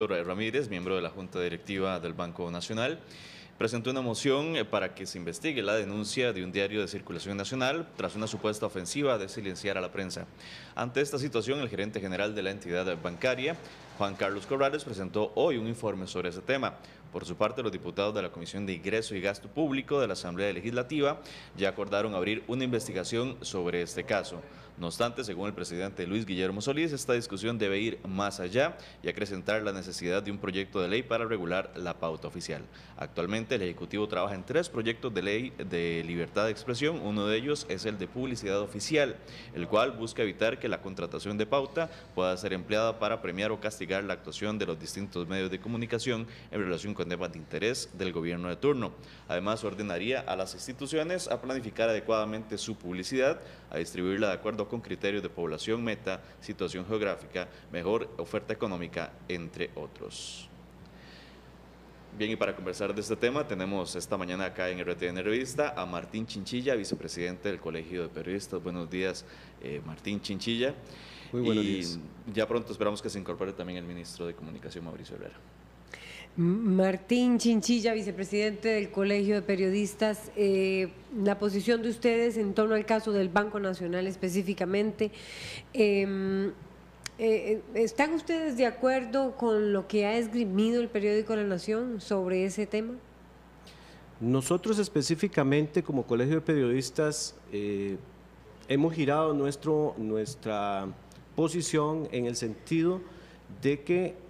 Ramírez, miembro de la Junta Directiva del Banco Nacional, presentó una moción para que se investigue la denuncia de un diario de circulación nacional tras una supuesta ofensiva de silenciar a la prensa. Ante esta situación, el gerente general de la entidad bancaria, Juan Carlos Corrales, presentó hoy un informe sobre ese tema. Por su parte, los diputados de la Comisión de Ingreso y Gasto Público de la Asamblea Legislativa ya acordaron abrir una investigación sobre este caso. No obstante, según el presidente Luis Guillermo Solís, esta discusión debe ir más allá y acrecentar la necesidad de un proyecto de ley para regular la pauta oficial. Actualmente, el Ejecutivo trabaja en 3 proyectos de ley de libertad de expresión. Uno de ellos es el de publicidad oficial, el cual busca evitar que la contratación de pauta pueda ser empleada para premiar o castigar la actuación de los distintos medios de comunicación en relación con temas de interés del gobierno de turno. Además, ordenaría a las instituciones a planificar adecuadamente su publicidad, a distribuirla de acuerdo con criterios de población meta, situación geográfica, mejor oferta económica, entre otros. Bien, y para conversar de este tema tenemos esta mañana acá en RTN Revista a Martín Chinchilla, vicepresidente del Colegio de Periodistas. Buenos días, Martín Chinchilla. Muy buenos días. Ya pronto esperamos que se incorpore también el ministro de Comunicación, Mauricio Herrera. Martín Chinchilla, vicepresidente del Colegio de Periodistas, la posición de ustedes en torno al caso del Banco Nacional específicamente. ¿Están ustedes de acuerdo con lo que ha esgrimido el periódico La Nación sobre ese tema? Nosotros específicamente como Colegio de Periodistas hemos girado nuestra posición en el sentido de que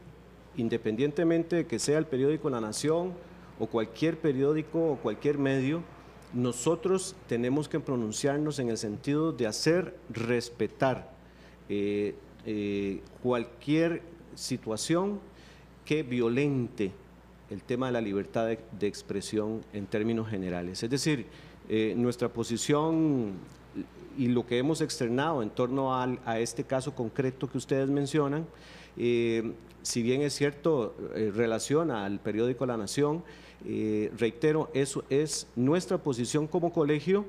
independientemente de que sea el periódico La Nación o cualquier periódico o cualquier medio, nosotros tenemos que pronunciarnos en el sentido de hacer respetar cualquier situación que violente el tema de la libertad de expresión en términos generales. Es decir, nuestra posición y lo que hemos externado en torno a este caso concreto que ustedes mencionan, si bien es cierto, relaciona al periódico La Nación, reitero, eso es nuestra posición como colegio,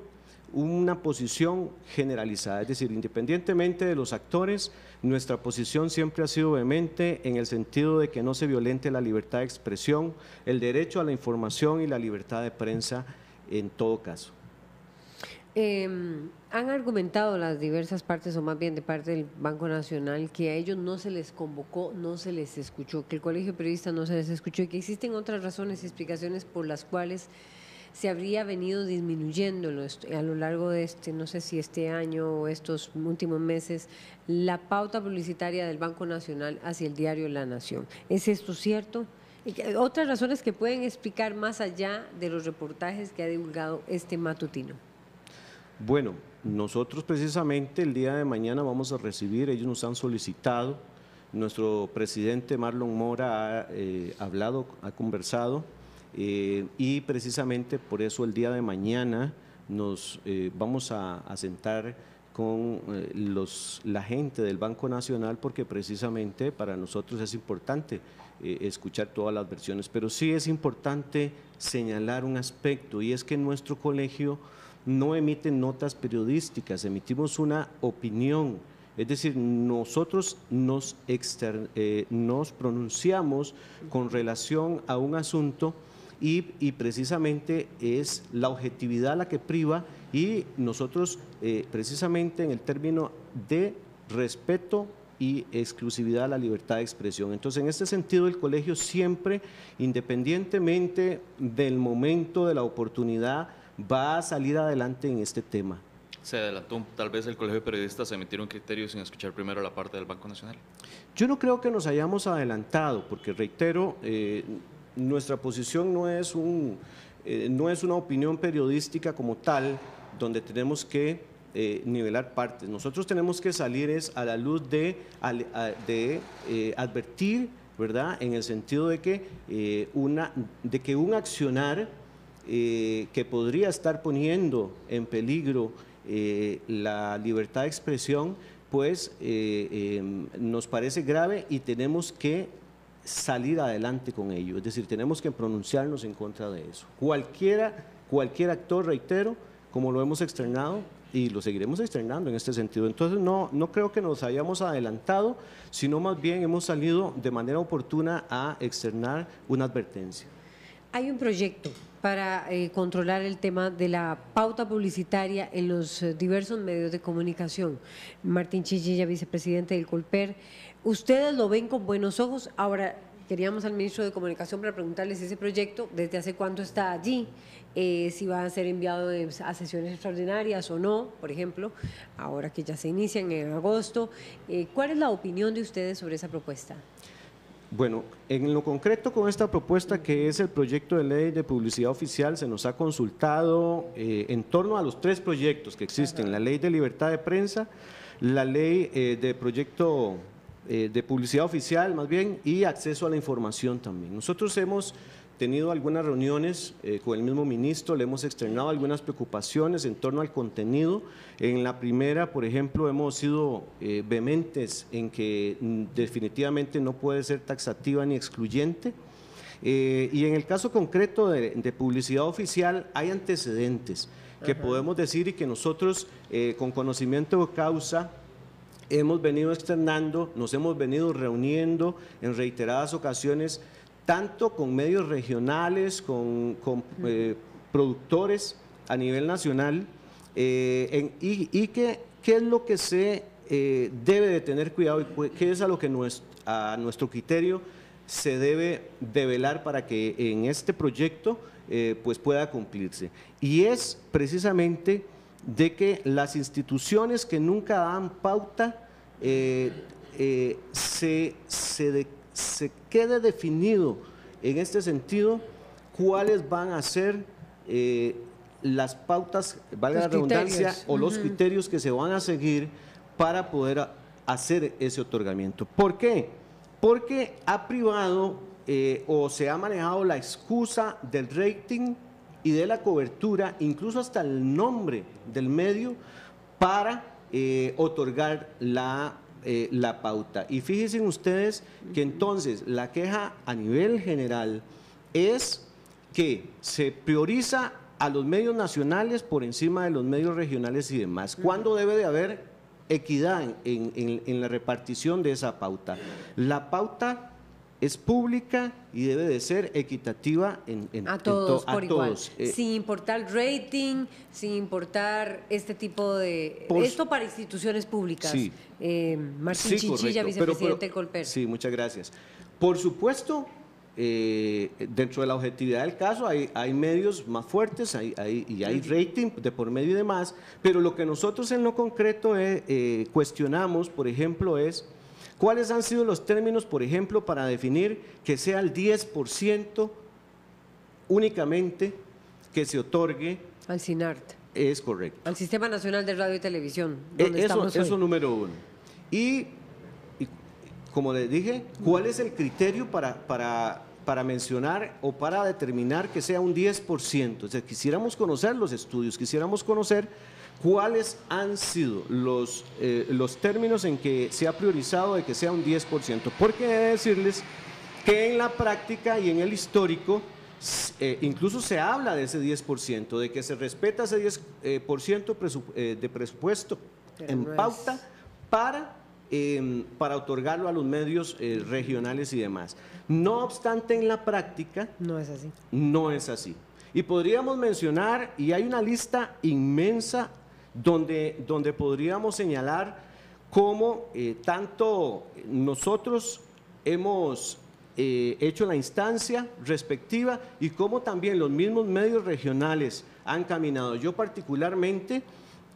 una posición generalizada, es decir, independientemente de los actores, nuestra posición siempre ha sido vehemente en el sentido de que no se violente la libertad de expresión, el derecho a la información y la libertad de prensa en todo caso. Han argumentado las diversas partes, o más bien de parte del Banco Nacional, que a ellos no se les convocó, no se les escuchó, que el Colegio de Periodistas no se les escuchó y que existen otras razones y explicaciones por las cuales se habría venido disminuyendo a lo largo de no sé si este año o estos últimos meses, la pauta publicitaria del Banco Nacional hacia el diario La Nación. ¿Es esto cierto? Otras razones que pueden explicar más allá de los reportajes que ha divulgado este matutino. Bueno, nosotros precisamente el día de mañana vamos a recibir, ellos nos han solicitado, nuestro presidente Marlon Mora ha hablado, ha conversado, y precisamente por eso el día de mañana nos vamos a sentar con la gente del Banco Nacional, porque precisamente para nosotros es importante escuchar todas las versiones, pero sí es importante señalar un aspecto, y es que nuestro colegio no emite notas periodísticas, emitimos una opinión. Es decir, nosotros nos pronunciamos con relación a un asunto y precisamente es la objetividad la que priva, y nosotros precisamente en el término de respeto y exclusividad a la libertad de expresión. Entonces, en este sentido, el colegio siempre, independientemente del momento, de la oportunidad, va a salir adelante en este tema. ¿Se adelantó tal vez el Colegio de Periodistas a emitir un criterio sin escuchar primero la parte del Banco Nacional? Yo no creo que nos hayamos adelantado, porque reitero, nuestra posición no es una opinión periodística como tal, donde tenemos que nivelar partes. Nosotros tenemos que salir a la luz de advertir, ¿verdad?, en el sentido de que un accionar que podría estar poniendo en peligro la libertad de expresión, pues nos parece grave y tenemos que salir adelante con ello, es decir, tenemos que pronunciarnos en contra de eso. Cualquier actor, reitero, como lo hemos externado, y lo seguiremos externando en este sentido. Entonces no creo que nos hayamos adelantado, sino más bien hemos salido de manera oportuna a externar una advertencia. Hay un proyecto para controlar el tema de la pauta publicitaria en los diversos medios de comunicación. Martín Chinchilla, vicepresidente del Colper, ¿ustedes lo ven con buenos ojos? Ahora, queríamos al ministro de Comunicación para preguntarle si ese proyecto, desde hace cuánto está allí, si va a ser enviado a sesiones extraordinarias o no, por ejemplo, ahora que ya se inician en agosto. ¿Cuál es la opinión de ustedes sobre esa propuesta? Bueno, en lo concreto con esta propuesta que es el proyecto de ley de publicidad oficial, se nos ha consultado en torno a los 3 proyectos que existen: la ley de libertad de prensa, la ley de proyecto de publicidad oficial más bien, y acceso a la información también. Nosotros hemos tenido algunas reuniones con el mismo ministro, le hemos externado algunas preocupaciones en torno al contenido. En la primera, por ejemplo, hemos sido vehementes en que definitivamente no puede ser taxativa ni excluyente. Y en el caso concreto de publicidad oficial hay antecedentes que podemos decir y que nosotros con conocimiento de causa hemos venido externando, nos hemos venido reuniendo en reiteradas ocasiones, tanto con medios regionales, con productores a nivel nacional, y qué es lo que se debe de tener cuidado y qué es a lo que a nuestro criterio se debe de velar para que en este proyecto pues pueda cumplirse. Y es precisamente de que las instituciones que nunca dan pauta se quede definido en este sentido cuáles van a ser las pautas, valga la redundancia, o los criterios que se van a seguir para poder hacer ese otorgamiento. ¿Por qué? Porque ha privado o se ha manejado la excusa del rating y de la cobertura, incluso hasta el nombre del medio, para otorgar la pauta. Y fíjense ustedes que entonces la queja a nivel general es que se prioriza a los medios nacionales por encima de los medios regionales y demás. ¿Cuándo debe de haber equidad en la repartición de esa pauta? La pauta es pública y debe de ser equitativa a todos por igual, sin importar rating, sin importar este tipo de... esto para instituciones públicas. Sí, Martín Chinchilla, vicepresidente del Colper. Sí, muchas gracias. Por supuesto, dentro de la objetividad del caso hay medios más fuertes y hay rating de por medio y demás, pero lo que nosotros en lo concreto cuestionamos, por ejemplo, es ¿cuáles han sido los términos, por ejemplo, para definir que sea el 10% únicamente que se otorgue al CINART? Es correcto. Al Sistema Nacional de Radio y Televisión, donde estamos hoy. Eso número 1. Y como les dije, ¿cuál es el criterio para mencionar o para determinar que sea un 10%? O sea, quisiéramos conocer los estudios, quisiéramos conocer ¿cuáles han sido los términos en que se ha priorizado de que sea un 10%? Porque he de decirles que en la práctica y en el histórico incluso se habla de ese 10%, de que se respeta ese 10% de presupuesto en pauta para otorgarlo a los medios regionales y demás. No obstante, en la práctica no es así. No es así. Y podríamos mencionar, y hay una lista inmensa donde podríamos señalar cómo tanto nosotros hemos hecho la instancia respectiva y cómo también los mismos medios regionales han caminado. Yo particularmente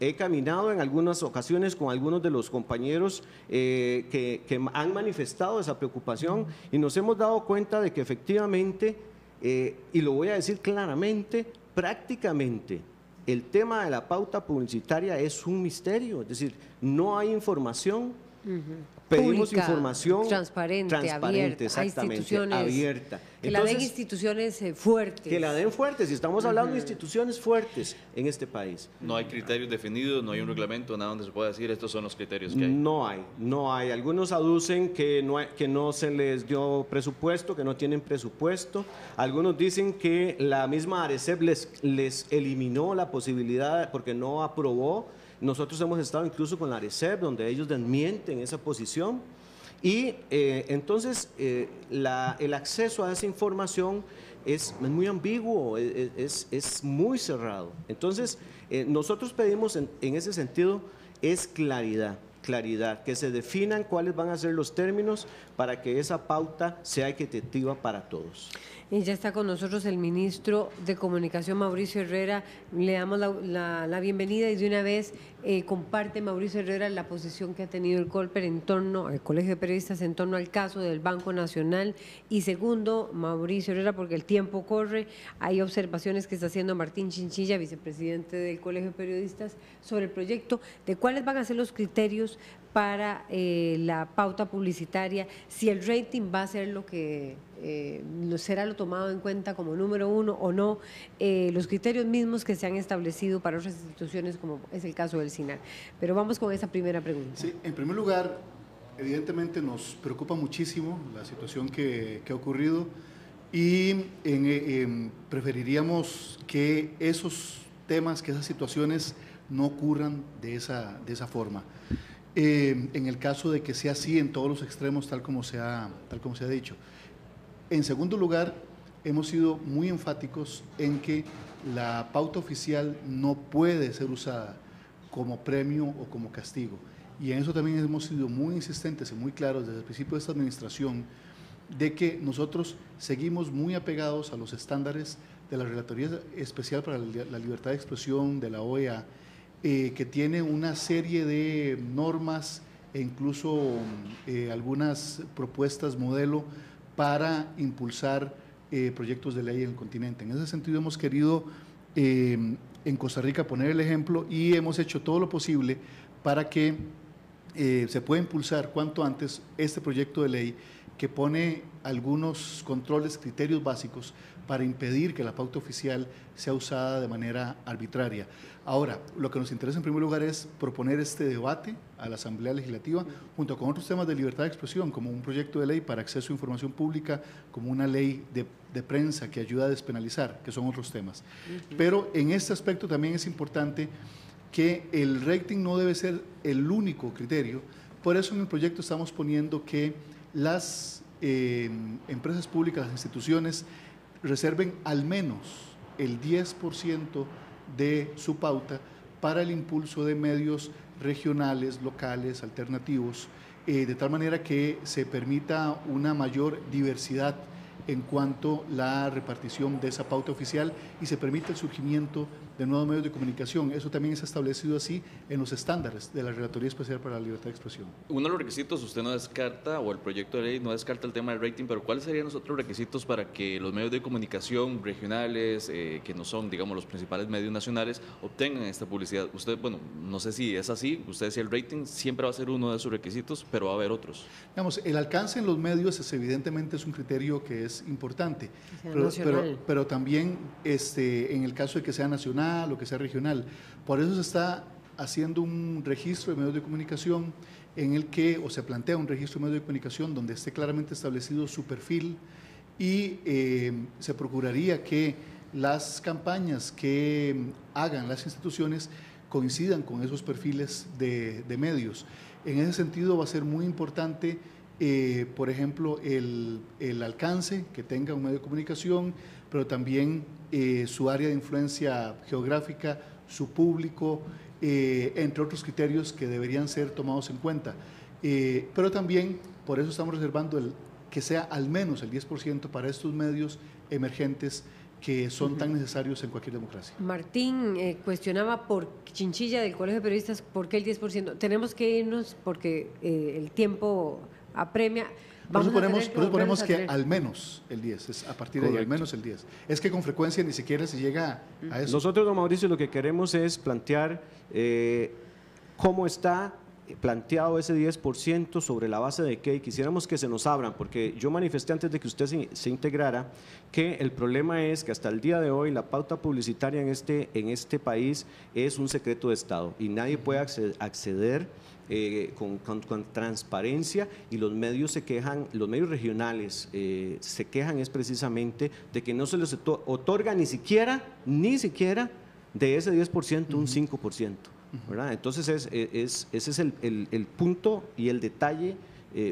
he caminado en algunas ocasiones con algunos de los compañeros que han manifestado esa preocupación y nos hemos dado cuenta de que efectivamente, y lo voy a decir claramente, prácticamente el tema de la pauta publicitaria es un misterio, es decir, no hay información, pedimos pública, información transparente, abierta, exactamente, abierta. Que entonces, la den instituciones fuertes. Que la den fuertes, y estamos hablando de instituciones fuertes en este país. No hay criterios definidos, no hay un reglamento, nada donde se pueda decir estos son los criterios que hay. No hay. Algunos aducen que no se les dio presupuesto, que no tienen presupuesto. Algunos dicen que la misma ARECEP les eliminó la posibilidad porque no aprobó Nosotros hemos estado incluso con la ARECEP, donde ellos desmienten esa posición. Y entonces el acceso a esa información es muy ambiguo, es muy cerrado. Entonces nosotros pedimos en ese sentido es claridad, que se definan cuáles van a ser los términos para que esa pauta sea equitativa para todos. Y ya está con nosotros el ministro de Comunicación, Mauricio Herrera. Le damos la bienvenida y de una vez comparte Mauricio Herrera la posición que ha tenido el COLPER en torno al Colegio de Periodistas en torno al caso del Banco Nacional. Y segundo, Mauricio Herrera, porque el tiempo corre, hay observaciones que está haciendo Martín Chinchilla, vicepresidente del Colegio de Periodistas, sobre el proyecto, de cuáles van a ser los criterios para la pauta publicitaria, si el rating va a ser lo que será lo tomado en cuenta como número uno o no, los criterios mismos que se han establecido para otras instituciones como es el caso del SINAR. Pero vamos con esa primera pregunta. Sí, en primer lugar, evidentemente nos preocupa muchísimo la situación que ha ocurrido y preferiríamos que esos temas, que esas situaciones no ocurran de esa forma. En el caso de que sea así en todos los extremos, tal como se ha dicho. En segundo lugar, hemos sido muy enfáticos en que la pauta oficial no puede ser usada como premio o como castigo. Y en eso también hemos sido muy insistentes y muy claros desde el principio de esta administración, de que nosotros seguimos muy apegados a los estándares de la Relatoría Especial para la Libertad de Expresión de la OEA, que tiene una serie de normas e incluso algunas propuestas modelo para impulsar proyectos de ley en el continente. En ese sentido hemos querido en Costa Rica poner el ejemplo y hemos hecho todo lo posible para que se pueda impulsar cuanto antes este proyecto de ley que pone algunos controles, criterios básicos para impedir que la pauta oficial sea usada de manera arbitraria. Ahora, lo que nos interesa en primer lugar es proponer este debate a la Asamblea Legislativa, junto con otros temas de libertad de expresión, como un proyecto de ley para acceso a información pública, como una ley de prensa que ayuda a despenalizar, que son otros temas. Pero en este aspecto también es importante que el rating no debe ser el único criterio, por eso en el proyecto estamos poniendo que las empresas públicas, las instituciones, reserven al menos el 10% de su pauta para el impulso de medios regionales, locales, alternativos, de tal manera que se permita una mayor diversidad en cuanto a la repartición de esa pauta oficial y se permite el surgimiento de nuevos medios de comunicación. Eso también está establecido así en los estándares de la Relatoría Especial para la Libertad de Expresión. Uno de los requisitos, usted no descarta, o el proyecto de ley no descarta el tema del rating, pero ¿cuáles serían los otros requisitos para que los medios de comunicación regionales, que no son, digamos, los principales medios nacionales, obtengan esta publicidad? Usted, bueno, no sé si es así, usted decía el rating siempre va a ser uno de esos requisitos, pero va a haber otros. Digamos, el alcance en los medios evidentemente es un criterio que es importante, pero también en el caso de que sea nacional o que sea regional. Por eso se está haciendo un registro de medios de comunicación en el que, o se plantea un registro de medios de comunicación donde esté claramente establecido su perfil y se procuraría que las campañas que hagan las instituciones coincidan con esos perfiles de medios. En ese sentido va a ser muy importante, por ejemplo, el alcance que tenga un medio de comunicación, pero también su área de influencia geográfica, su público, entre otros criterios que deberían ser tomados en cuenta. Pero también, por eso estamos reservando que sea al menos el 10% para estos medios emergentes que son tan necesarios en cualquier democracia. Martín cuestionaba por Chinchilla del Colegio de Periodistas, ¿por qué el 10%? Tenemos que irnos porque el tiempo apremia. Por eso ponemos que al menos el 10, es a partir de ahí, al menos el 10. Es que con frecuencia ni siquiera se llega a eso. Nosotros, don Mauricio, lo que queremos es plantear cómo está planteado ese 10% sobre la base de que quisiéramos que se nos abran, porque yo manifesté antes de que usted se integrara que el problema es que hasta el día de hoy la pauta publicitaria en este país es un secreto de Estado y nadie puede acceder con transparencia, y los medios se quejan, los medios regionales se quejan es precisamente de que no se les otorga ni siquiera de ese 10% un 5%. ¿verdad? Entonces ese es el punto y el detalle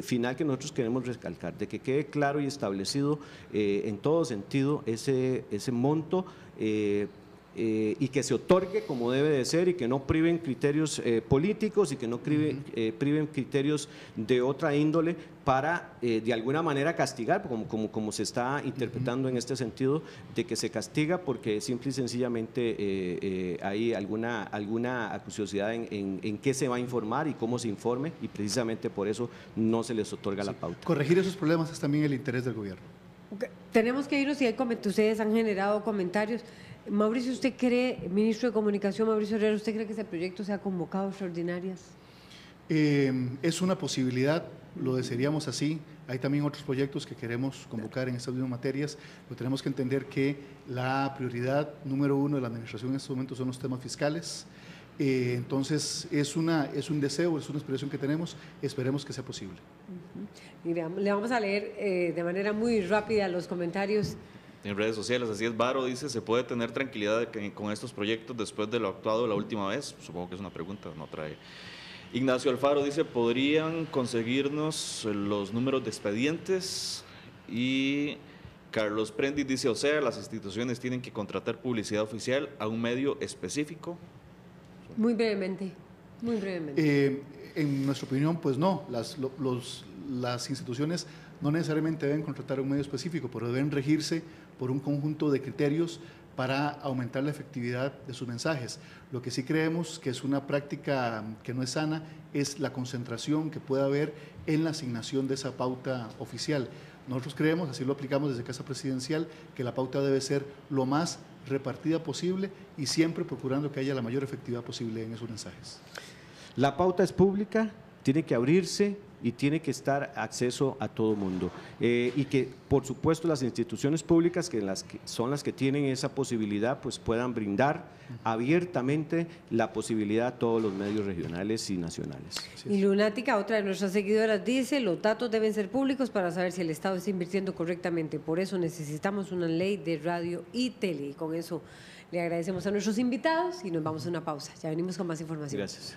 final que nosotros queremos recalcar, de que quede claro y establecido en todo sentido ese monto y que se otorgue como debe de ser y que no priven criterios políticos y que no priven criterios de otra índole para de alguna manera castigar, como se está interpretando en este sentido, de que se castiga porque simple y sencillamente hay alguna acuciosidad en qué se va a informar y cómo se informe, y precisamente por eso no se les otorga la pauta. Corregir esos problemas es también el interés del gobierno. Okay. Tenemos que irnos y ustedes han generado comentarios. Mauricio, ¿usted cree, ministro de Comunicación, Mauricio Herrera, ¿usted cree que ese proyecto sea convocado a extraordinarias? Es una posibilidad, lo desearíamos así. Hay también otros proyectos que queremos convocar en estas mismas materias, pero tenemos que entender que la prioridad número uno de la administración en estos momentos son los temas fiscales. Entonces, es un deseo, es una aspiración que tenemos, esperemos que sea posible. Le vamos a leer de manera muy rápida los comentarios. En redes sociales, así es, Varo dice, ¿se puede tener tranquilidad con estos proyectos después de lo actuado la última vez? Supongo que es una pregunta, no trae. Ignacio Alfaro dice, ¿podrían conseguirnos los números de expedientes? Y Carlos Prendis dice, o sea, las instituciones tienen que contratar publicidad oficial a un medio específico. Muy brevemente, muy brevemente. En nuestra opinión, pues no, las instituciones no necesariamente deben contratar un medio específico, pero deben regirse por un conjunto de criterios para aumentar la efectividad de sus mensajes. Lo que sí creemos que es una práctica que no es sana es la concentración que puede haber en la asignación de esa pauta oficial. Nosotros creemos, así lo aplicamos desde Casa Presidencial, que la pauta debe ser lo más repartida posible y siempre procurando que haya la mayor efectividad posible en esos mensajes. La pauta es pública, tiene que abrirse y tiene que estar acceso a todo mundo. Y que, por supuesto, las instituciones públicas, que son las que tienen esa posibilidad, pues puedan brindar abiertamente la posibilidad a todos los medios regionales y nacionales. Y Lunática, otra de nuestras seguidoras, dice, los datos deben ser públicos para saber si el Estado está invirtiendo correctamente. Por eso necesitamos una ley de radio y tele. Y con eso le agradecemos a nuestros invitados y nos vamos a una pausa. Ya venimos con más información. Gracias.